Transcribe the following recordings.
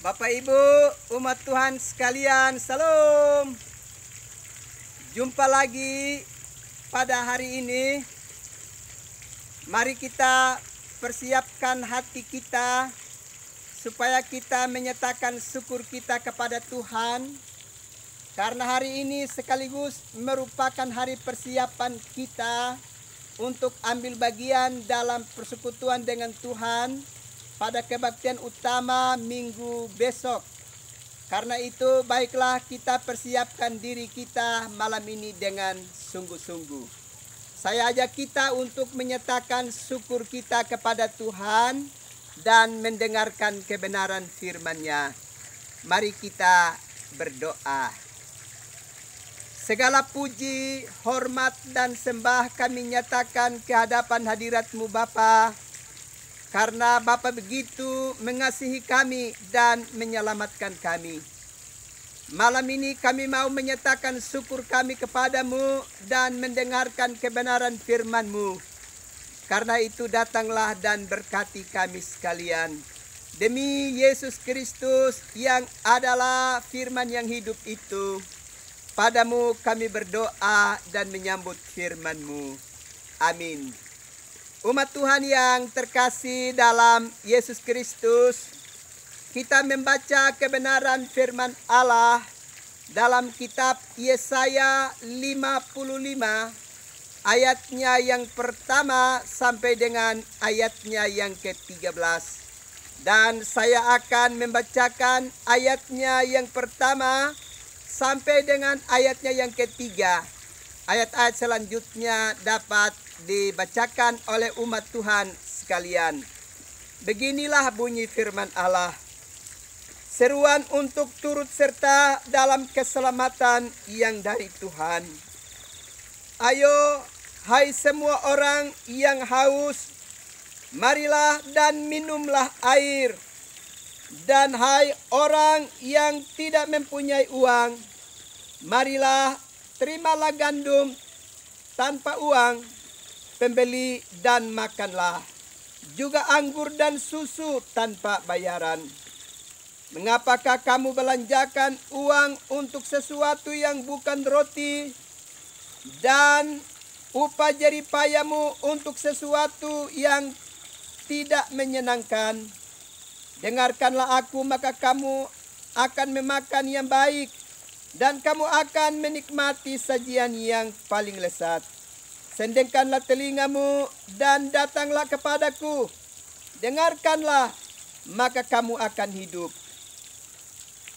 Bapak Ibu, umat Tuhan sekalian, salam. Jumpa lagi pada hari ini. Mari kita persiapkan hati kita supaya kita menyatakan syukur kita kepada Tuhan. Karena hari ini sekaligus merupakan hari persiapan kita untuk ambil bagian dalam persekutuan dengan Tuhan pada kebaktian utama minggu besok. Karena itu baiklah kita persiapkan diri kita malam ini dengan sungguh-sungguh. Saya ajak kita untuk menyatakan syukur kita kepada Tuhan dan mendengarkan kebenaran firman-Nya. Mari kita berdoa. Segala puji, hormat dan sembah kami nyatakan ke hadapan hadirat-Mu Bapa. Karena Bapa begitu mengasihi kami dan menyelamatkan kami. Malam ini kami mau menyatakan syukur kami kepadamu dan mendengarkan kebenaran firman-Mu. Karena itu datanglah dan berkati kami sekalian. Demi Yesus Kristus yang adalah firman yang hidup itu. Padamu kami berdoa dan menyambut firman-Mu. Amin. Umat Tuhan yang terkasih dalam Yesus Kristus, kita membaca kebenaran firman Allah dalam kitab Yesaya 55 ayatnya yang pertama sampai dengan ayatnya yang ke-13. Dan saya akan membacakan ayatnya yang pertama sampai dengan ayatnya yang ketiga. Ayat-ayat selanjutnya dapat dibacakan oleh umat Tuhan sekalian. Beginilah bunyi firman Allah. Seruan untuk turut serta dalam keselamatan yang dari Tuhan. Ayo, hai semua orang yang haus, marilah dan minumlah air. Dan hai orang yang tidak mempunyai uang, marilah terimalah gandum tanpa uang pembeli dan makanlah. Juga anggur dan susu tanpa bayaran. Mengapakah kamu belanjakan uang untuk sesuatu yang bukan roti, dan upah jeripayamu untuk sesuatu yang tidak menyenangkan? Dengarkanlah aku, maka kamu akan memakan yang baik, dan kamu akan menikmati sajian yang paling lezat. Sendengkanlah telingamu dan datanglah kepadaku. Dengarkanlah, maka kamu akan hidup.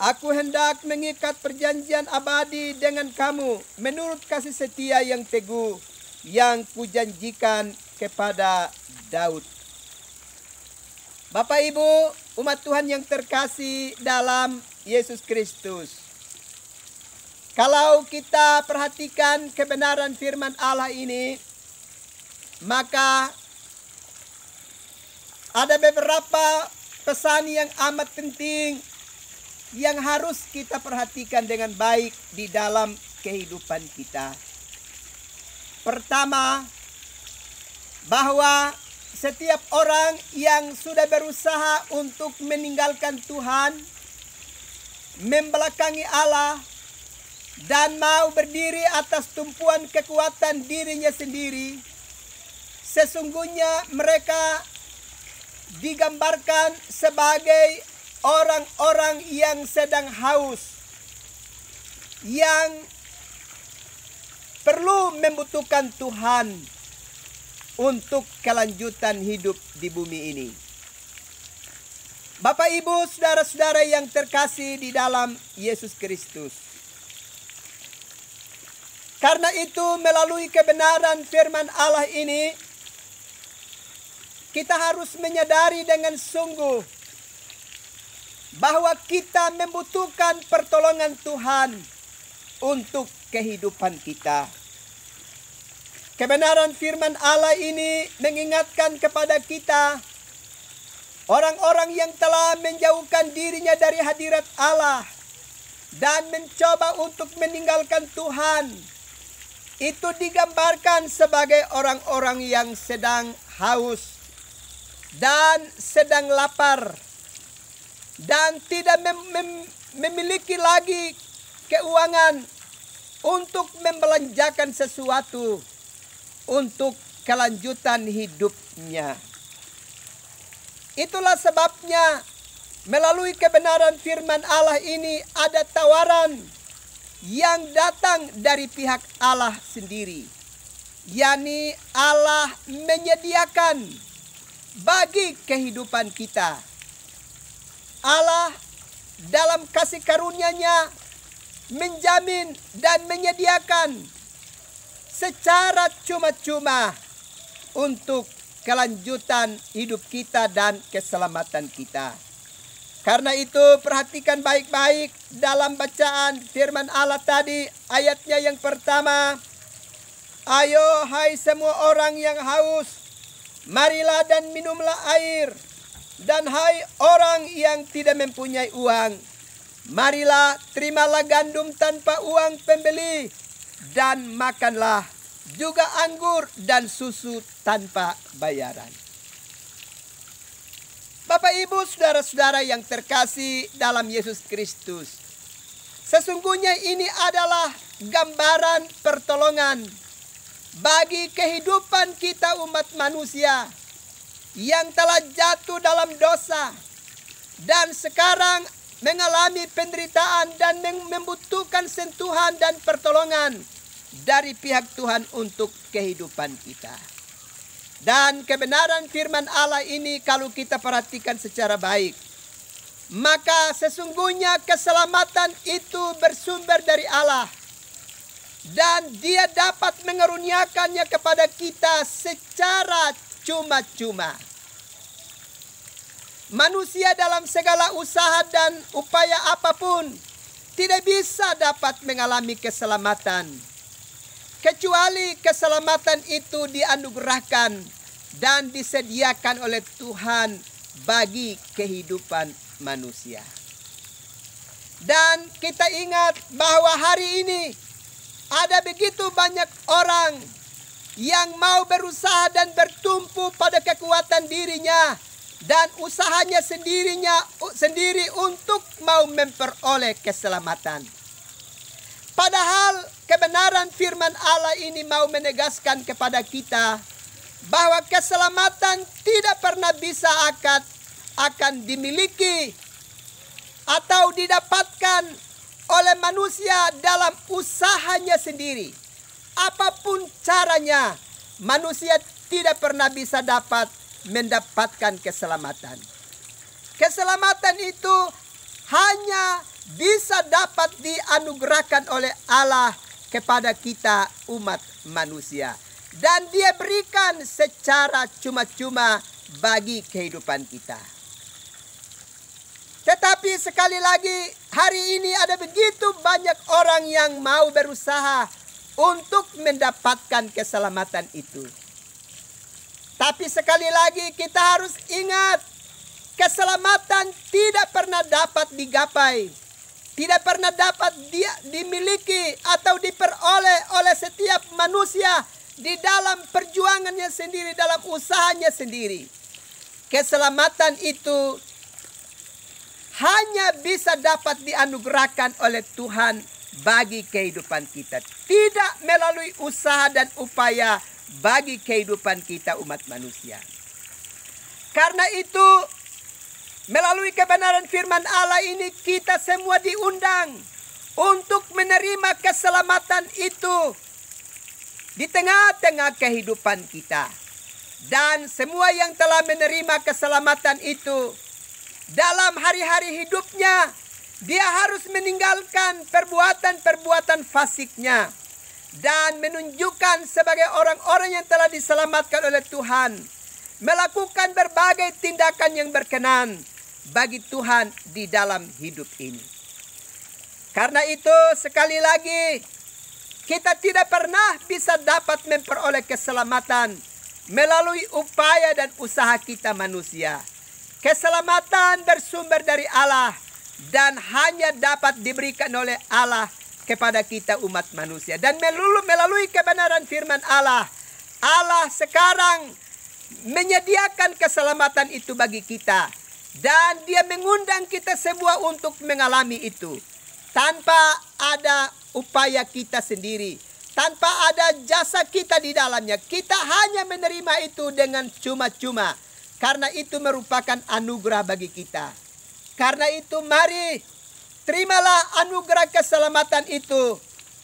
Aku hendak mengikat perjanjian abadi dengan kamu menurut kasih setia yang teguh yang kujanjikan kepada Daud. Bapak Ibu, umat Tuhan yang terkasih dalam Yesus Kristus. Kalau kita perhatikan kebenaran firman Allah ini, maka ada beberapa pesan yang amat penting yang harus kita perhatikan dengan baik di dalam kehidupan kita. Pertama, bahwa setiap orang yang sudah berusaha untuk meninggalkan Tuhan, membelakangi Allah, dan mau berdiri atas tumpuan kekuatan dirinya sendiri, sesungguhnya mereka digambarkan sebagai orang-orang yang sedang haus, yang perlu membutuhkan Tuhan untuk kelanjutan hidup di bumi ini. Bapak Ibu, saudara-saudara yang terkasih di dalam Yesus Kristus. Karena itu melalui kebenaran firman Allah ini, kita harus menyadari dengan sungguh bahwa kita membutuhkan pertolongan Tuhan untuk kehidupan kita. Kebenaran firman Allah ini mengingatkan kepada kita, orang-orang yang telah menjauhkan dirinya dari hadirat Allah dan mencoba untuk meninggalkan Tuhan, itu digambarkan sebagai orang-orang yang sedang haus dan sedang lapar. dan tidak memiliki lagi keuangan untuk membelanjakan sesuatu untuk kelanjutan hidupnya. Itulah sebabnya melalui kebenaran firman Allah ini ada tawaran yang datang dari pihak Allah sendiri, yakni Allah menyediakan bagi kehidupan kita. Allah dalam kasih karunia-Nya menjamin dan menyediakan secara cuma-cuma untuk kelanjutan hidup kita dan keselamatan kita. Karena itu perhatikan baik-baik dalam bacaan firman Allah tadi, ayatnya yang pertama. Ayo hai semua orang yang haus, marilah dan minumlah air. Dan hai orang yang tidak mempunyai uang, marilah terimalah gandum tanpa uang pembeli, dan makanlah juga anggur dan susu tanpa bayaran. Bapak, Ibu, saudara-saudara yang terkasih dalam Yesus Kristus, sesungguhnya ini adalah gambaran pertolongan bagi kehidupan kita umat manusia yang telah jatuh dalam dosa dan sekarang mengalami penderitaan dan membutuhkan sentuhan dan pertolongan dari pihak Tuhan untuk kehidupan kita. Dan kebenaran firman Allah ini kalau kita perhatikan secara baik, maka sesungguhnya keselamatan itu bersumber dari Allah, dan Dia dapat mengaruniakannya kepada kita secara cuma-cuma. Manusia dalam segala usaha dan upaya apapun tidak bisa dapat mengalami keselamatan, kecuali keselamatan itu dianugerahkan dan disediakan oleh Tuhan bagi kehidupan manusia. Dan kita ingat bahwa hari ini ada begitu banyak orang yang mau berusaha dan bertumpu pada kekuatan dirinya dan usahanya sendiri untuk mau memperoleh keselamatan. Padahal kebenaran firman Allah ini mau menegaskan kepada kita bahwa keselamatan tidak pernah bisa akan dimiliki atau didapatkan oleh manusia dalam usahanya sendiri. Apapun caranya, manusia tidak pernah bisa mendapatkan keselamatan. Keselamatan itu hanya bisa dapat dianugerahkan oleh Allah kepada kita umat manusia, dan Dia berikan secara cuma-cuma bagi kehidupan kita. Tetapi sekali lagi, hari ini ada begitu banyak orang yang mau berusaha untuk mendapatkan keselamatan itu. Tapi sekali lagi kita harus ingat, keselamatan tidak pernah dapat digapai, tidak pernah dapat dimiliki atau diperoleh oleh setiap manusia di dalam perjuangannya sendiri, dalam usahanya sendiri. Keselamatan itu hanya bisa dapat dianugerahkan oleh Tuhan bagi kehidupan kita, tidak melalui usaha dan upaya bagi kehidupan kita umat manusia. Karena itu, melalui kebenaran firman Allah ini kita semua diundang untuk menerima keselamatan itu di tengah-tengah kehidupan kita. Dan semua yang telah menerima keselamatan itu dalam hari-hari hidupnya, dia harus meninggalkan perbuatan-perbuatan fasiknya dan menunjukkan sebagai orang-orang yang telah diselamatkan oleh Tuhan, melakukan berbagai tindakan yang berkenan bagi Tuhan di dalam hidup ini. Karena itu sekali lagi, kita tidak pernah bisa dapat memperoleh keselamatan melalui upaya dan usaha kita manusia. Keselamatan bersumber dari Allah dan hanya dapat diberikan oleh Allah kepada kita umat manusia. Dan melalui kebenaran firman Allah, Allah sekarang menyediakan keselamatan itu bagi kita Dan dia mengundang kita semua untuk mengalami itu. Tanpa ada upaya kita sendiri. Tanpa ada jasa kita di dalamnya. Kita hanya menerima itu dengan cuma-cuma. Karena itu merupakan anugerah bagi kita. Karena itu mari terimalah anugerah keselamatan itu.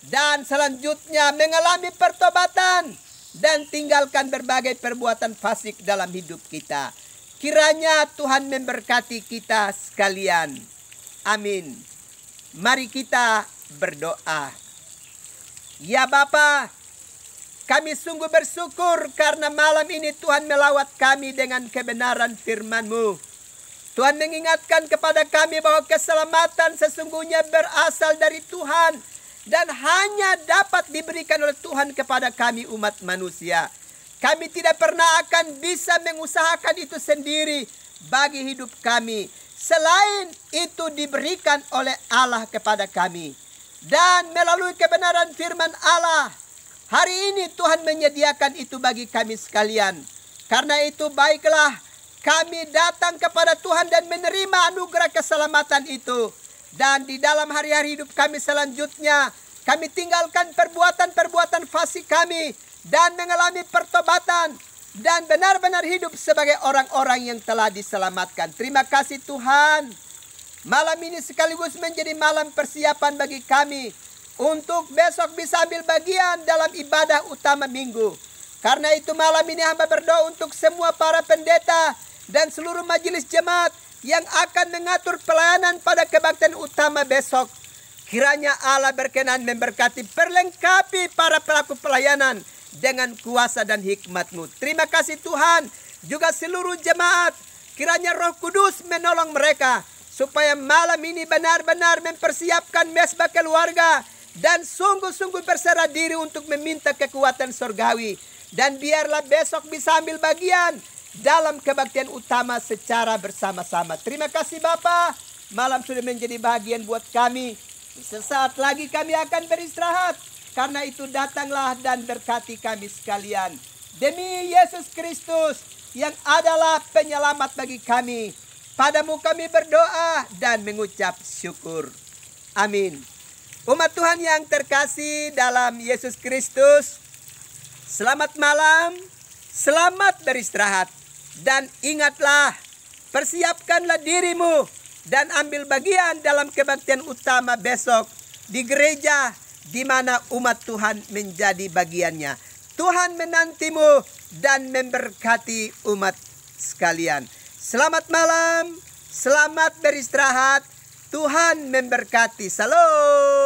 Dan selanjutnya mengalami pertobatan. Dan tinggalkan berbagai perbuatan fasik dalam hidup kita. Kiranya Tuhan memberkati kita sekalian. Amin. Mari kita berdoa. Ya Bapa, kami sungguh bersyukur karena malam ini Tuhan melawat kami dengan kebenaran firman-Mu. Tuhan mengingatkan kepada kami bahwa keselamatan sesungguhnya berasal dari Tuhan dan hanya dapat diberikan oleh Tuhan kepada kami umat manusia. Kami tidak pernah akan bisa mengusahakan itu sendiri bagi hidup kami. Selain itu diberikan oleh Allah kepada kami. Dan melalui kebenaran firman Allah, hari ini Tuhan menyediakan itu bagi kami sekalian. Karena itu baiklah kami datang kepada Tuhan dan menerima anugerah keselamatan itu. Dan di dalam hari-hari hidup kami selanjutnya, kami tinggalkan perbuatan-perbuatan fasik kami. Dan mengalami pertobatan. Dan benar-benar hidup sebagai orang-orang yang telah diselamatkan. Terima kasih Tuhan. Malam ini sekaligus menjadi malam persiapan bagi kami. Untuk besok bisa ambil bagian dalam ibadah utama minggu. Karena itu malam ini hamba berdoa untuk semua para pendeta. Dan seluruh majelis jemaat yang akan mengatur pelayanan pada kebaktian utama besok. Kiranya Allah berkenan memberkati, perlengkapi para pelaku pelayanan dengan kuasa dan hikmat-Mu. Terima kasih Tuhan. Juga seluruh jemaat. Kiranya Roh Kudus menolong mereka. Supaya malam ini benar-benar mempersiapkan mesbah keluarga. Dan sungguh-sungguh berserah diri untuk meminta kekuatan surgawi. Dan biarlah besok bisa ambil bagian dalam kebaktian utama secara bersama-sama. Terima kasih Bapa. Malam sudah menjadi bagian buat kami. Sesaat lagi kami akan beristirahat. Karena itu datanglah dan berkati kami sekalian. Demi Yesus Kristus yang adalah penyelamat bagi kami. Padamu kami berdoa dan mengucap syukur. Amin. Umat Tuhan yang terkasih dalam Yesus Kristus. Selamat malam. Selamat beristirahat. Dan ingatlah, persiapkanlah dirimu. Dan ambil bagian dalam kebaktian utama besok di gereja. Di mana umat Tuhan menjadi bagiannya. Tuhan menantimu dan memberkati umat sekalian. Selamat malam, selamat beristirahat. Tuhan memberkati. Salam.